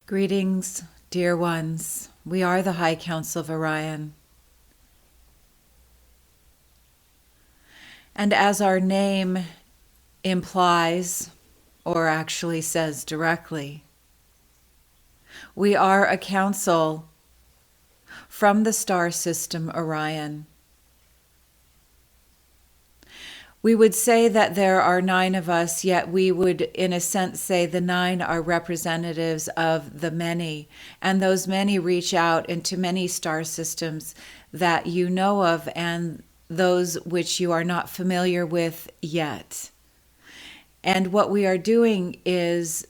Greetings, dear ones. We are the High Council of Orion. And as our name implies, or actually says directly, we are a council from the star system Orion. We would say that there are 9 of us, yet we would, in a sense, say the 9 are representatives of the many, and those many reach out into many star systems that you know of and those which you are not familiar with yet. And what we are doing is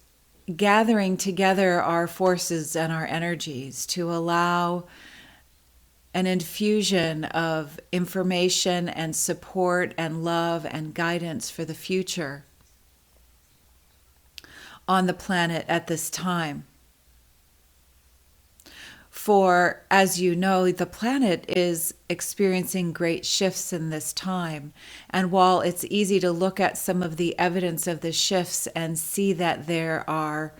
gathering together our forces and our energies to allow an infusion of information and support and love and guidance for the future on the planet at this time. For, as you know, the planet is experiencing great shifts in this time. And while it's easy to look at some of the evidence of the shifts and see that there are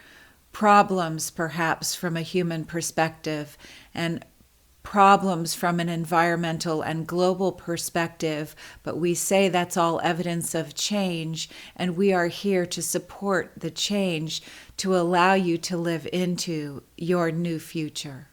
problems perhaps from a human perspective and problems from an environmental and global perspective, but we say that's all evidence of change, and we are here to support the change to allow you to live into your new future.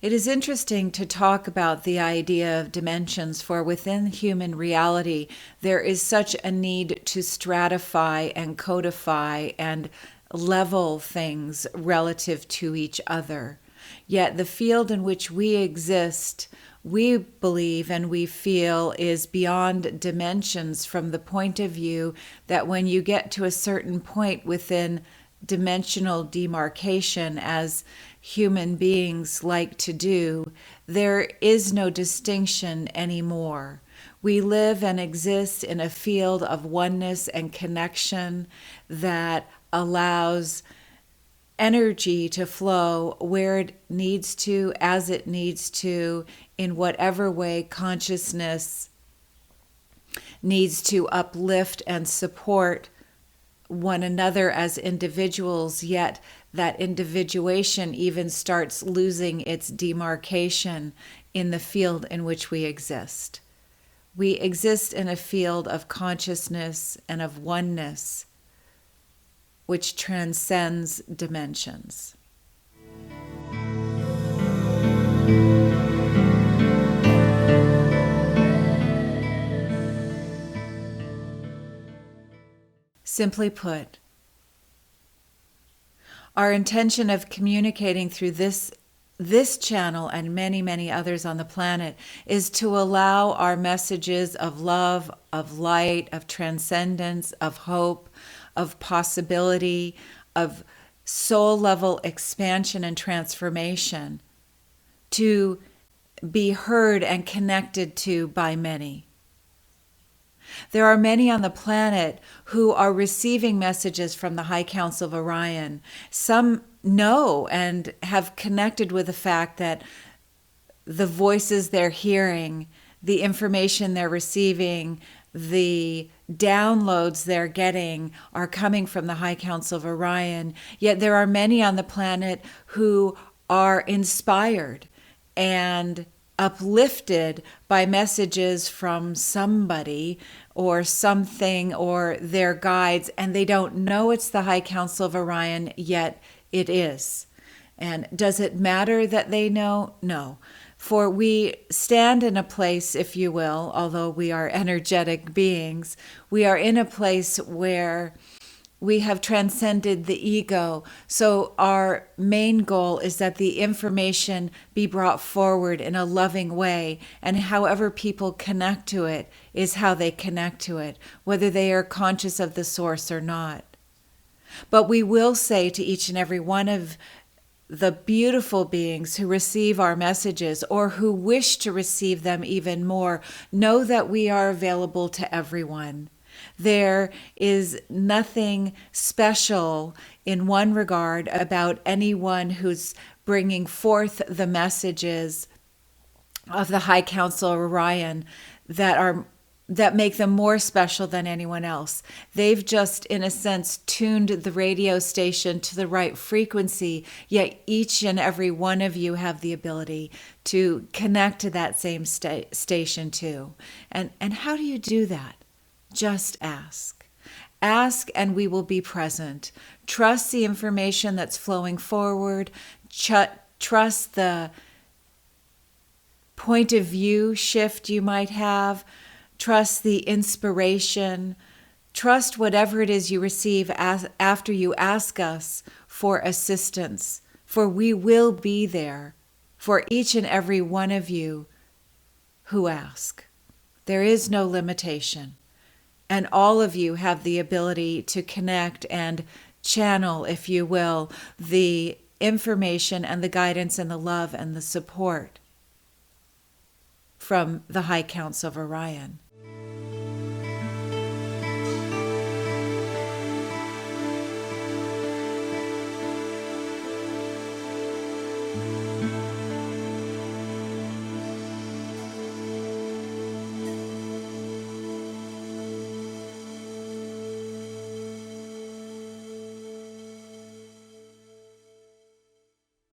It is interesting to talk about the idea of dimensions, for within human reality, there is such a need to stratify and codify and level things relative to each other. Yet the field in which we exist, we believe and we feel is beyond dimensions from the point of view that when you get to a certain point within dimensional demarcation, as human beings like to do, there is no distinction anymore. We live and exist in a field of oneness and connection that allows energy to flow where it needs to, as it needs to, in whatever way consciousness needs to uplift and support one another as individuals, yet that individuation even starts losing its demarcation in the field in which we exist. We exist in a field of consciousness and of oneness, which transcends dimensions. Simply put, our intention of communicating through this channel and many, many others on the planet is to allow our messages of love, of light, of transcendence, of hope, of possibility, of soul-level expansion and transformation to be heard and connected to by many. There are many on the planet who are receiving messages from the High Council of Orion. Some know and have connected with the fact that the voices they're hearing, the information they're receiving, the downloads they're getting are coming from the High Council of Orion. Yet there are many on the planet who are inspired and uplifted by messages from somebody or something or their guides, and they don't know it's the High Council of Orion, yet it is. And does it matter that they know? No. For we stand in a place, if you will, although we are energetic beings, we are in a place where we have transcended the ego. So our main goal is that the information be brought forward in a loving way, and however people connect to it is how they connect to it, whether they are conscious of the source or not. But we will say to each and every one of the beautiful beings who receive our messages or who wish to receive them even more, know that we are available to everyone. There is nothing special in one regard about anyone who's bringing forth the messages of the High Council of Orion that make them more special than anyone else. They've just, in a sense, tuned the radio station to the right frequency, yet each and every one of you have the ability to connect to that same station too. And how do you do that? Just ask. Ask and we will be present. Trust the information that's flowing forward. Trust the point of view shift you might have. Trust the inspiration. Trust whatever it is you receive after you ask us for assistance, for we will be there for each and every one of you who ask. There is no limitation. And all of you have the ability to connect and channel, if you will, the information and the guidance and the love and the support from the High Council of Orion.